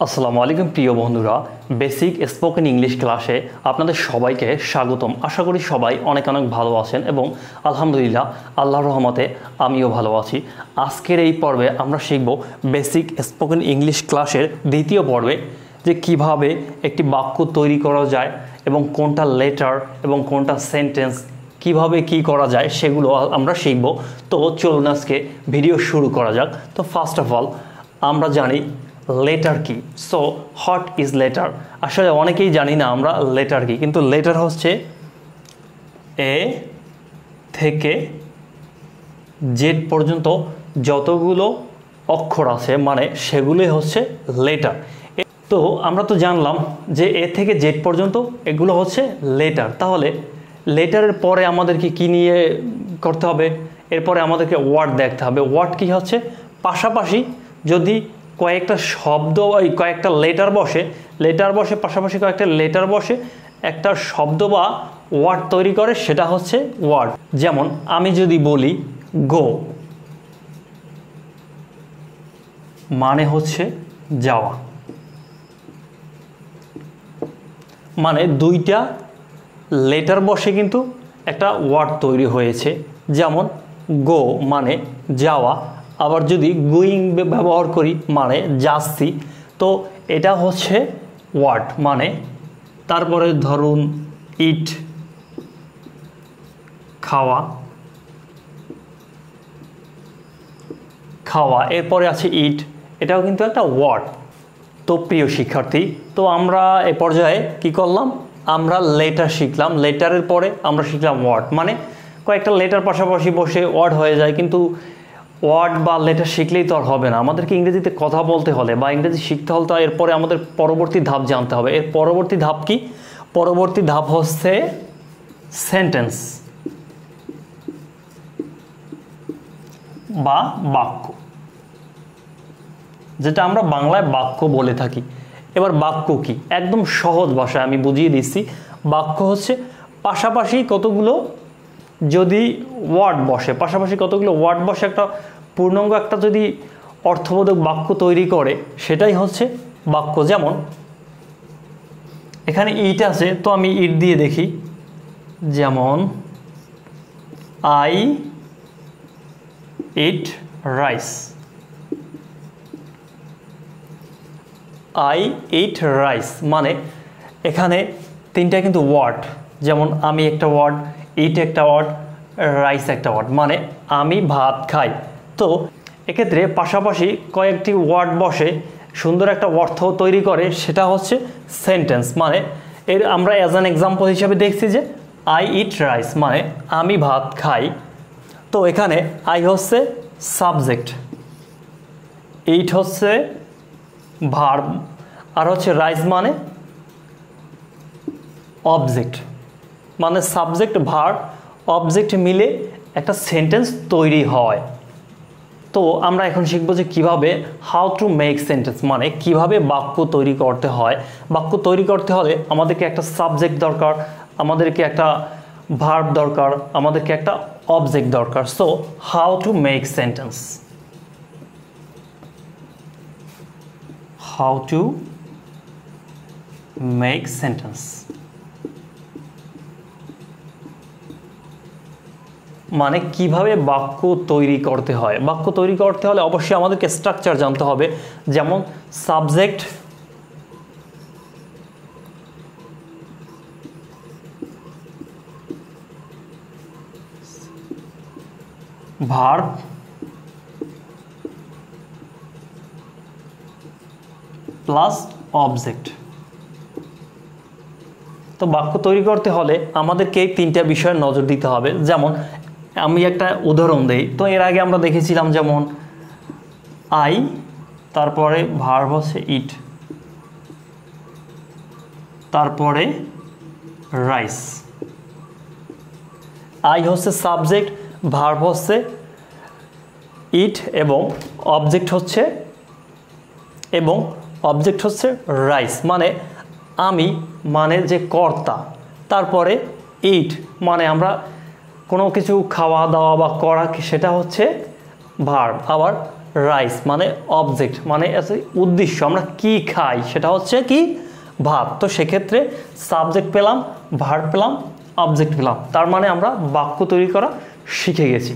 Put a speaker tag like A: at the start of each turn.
A: আসসালামু আলাইকুম প্রিয় বন্ধুরা, বেসিক স্পোকেন ইংলিশ ক্লাসে আপনাদের সবাইকে স্বাগতম। আশা করি সবাই অনেক অনেক ভালো আছেন এবং আলহামদুলিল্লাহ আল্লাহর রহমতে আমিও ভালো আছি। আজকের এই পর্বে আমরা শিখব বেসিক স্পোকেন ইংলিশ ক্লাসের দ্বিতীয় পর্বে যে কিভাবে একটি বাক্য তৈরি করা যায় এবং কোনটা লেটার এবং কোনটা সেন্টেন্স কিভাবে কি করা যায় সেগুলো আমরা শিখব। তো চলুন আজকে ভিডিও শুরু করা যাক। তো ফার্স্ট অফ অল আমরা জানি লেটার কি। So what is letter? আসলে অনেকেই জানি না আমরা লেটার কি, কিন্তু লেটার হচ্ছে এ থেকে জেড পর্যন্ত যতগুলো অক্ষর আছে মানে সেগুলোই হচ্ছে লেটার। তো আমরা তো জানলাম যে এ থেকে জেড পর্যন্ত এগুলো হচ্ছে লেটার। তাহলে লেটারের পরে আমাদেরকে কি নিয়ে করতে হবে? এরপরে আমাদেরকে ওয়ার্ড দেখতে হবে। ওয়ার্ড কি হচ্ছে? পাশাপাশি যদি কয়েকটা শব্দ কয়েকটা লেটার বসে পাশাপাশি কয়েকটা লেটার বসে একটা শব্দ বা ওয়ার্ড তৈরি করে, সেটা হচ্ছে ওয়ার্ড। যেমন আমি যদি বলি গো, মানে হচ্ছে যাওয়া, মানে দুইটা লেটার বসে কিন্তু একটা ওয়ার্ড তৈরি হয়েছে। যেমন গো মানে যাওয়া, আবার যদি গোয়িং ব্যবহার করি মানে যাচ্ছি, তো এটা হচ্ছে ওয়ার্ড মানে। তারপরে ধরুন ইট, খাওয়া, এরপরে আছে ইট, এটাও কিন্তু একটা ওয়ার্ড। তো প্রিয় শিক্ষার্থী, তো আমরা এ পর্যায়ে কি করলাম? আমরা লেটার শিখলাম, লেটারের পরে আমরা শিখলাম ওয়ার্ড। মানে কয়েকটা লেটার পাশাপাশি বসে ওয়ার্ড হয়ে যায়, কিন্তু ওয়ার্ড বা লেটার শিখলেই তো আর হবে না। আমাদেরকে ইংরেজিতে কথা বলতে হলে বা ইংরেজি শিখতে হলে তো এরপরে আমাদের পরবর্তী ধাপ জানতে হবে। এর পরবর্তী ধাপ কি? পরবর্তী ধাপ হচ্ছে সেন্টেন্স বা বাক্য, যেটা আমরা বাংলায় বাক্য বলে থাকি। এবার বাক্য কি? একদম সহজ ভাষায় আমি বুঝিয়ে দিচ্ছি। বাক্য হচ্ছে পাশাপাশি কতগুলো যদি ওয়ার্ড বসে, একটা পূর্ণাঙ্গ একটা যদি অর্থবোধক বাক্য তৈরি করে, সেটাই হচ্ছে বাক্য। যেমন এখানে ইট আছে, তো আমি ইট দিয়ে দেখি। যেমন I eat rice, I eat rice মানে এখানে তিনটা কিন্তু ওয়ার্ড। যেমন আমি একটা ওয়ার্ড, ইট একটা ওয়ার্ড, রাইস একটা ওয়ার্ড, মানে আমি ভাত খাই। তো এক্ষেত্রে পাশাপাশি কয়েকটি ওয়ার্ড বসে সুন্দর একটা অর্থ তৈরি করে, সেটা হচ্ছে সেন্টেন্স। মানে এর আমরা অ্যাজ অ্যান এক্সাম্পল হিসাবে দেখছি যে আই ইট রাইস মানে আমি ভাত খাই। তো এখানে আই হচ্ছে সাবজেক্ট, ইট হচ্ছে ভার্ব, আর হচ্ছে রাইস মানে অবজেক্ট। মানে সাবজেক্ট ভার্ব অবজেক্ট মিলে একটা সেন্টেন্স তৈরি হয়। তো আমরা এখন শিখবো যে কিভাবে হাউ টু মেক সেন্টেন্স, মানে কিভাবে বাক্য তৈরি করতে হয়। বাক্য তৈরি করতে হলে আমাদেরকে একটা সাবজেক্ট দরকার, আমাদেরকে একটা ভার্ব দরকার, আমাদেরকে একটা অবজেক্ট দরকার। So how to make sentence, how to make sentence মানে কিভাবে বাক্য তৈরি করতে হয়। বাক্য তৈরি করতে হলে অবশ্যই আমাদেরকে স্ট্রাকচার জানতে হবে। যেমন সাবজেক্ট, ভার্ব, প্লাস অবজেক্ট। তো বাক্য তৈরি করতে হলে আমাদেরকে এই তিনটা বিষয়ে নজর দিতে হবে। যেমন আমি একটা উদাহরণ দেই। তো এর আগে আমরা দেখেছিলাম যেমন আই, তারপরে ভার্ব হচ্ছে ইট, তারপরে রাইস। আই হচ্ছে সাবজেক্ট, ভার্ব হচ্ছে ইট এবং অবজেক্ট হচ্ছে রাইস মানে আমি, মানে যে কর্তা। তারপরে ইট মানে আমরা কোনো কিছু খাওয়া দাওয়া বা করা, সেটা হচ্ছে ভার্ব। আবার রাইস মানে অবজেক্ট, মানে উদ্দেশ্য, আমরা কি খাই সেটা হচ্ছে কি ভাত। তো সেক্ষেত্রে সাবজেক্ট পেলাম, ভার্ব পেলাম, অবজেক্ট পেলাম, তার মানে আমরা বাক্য তৈরি করা শিখে গেছি।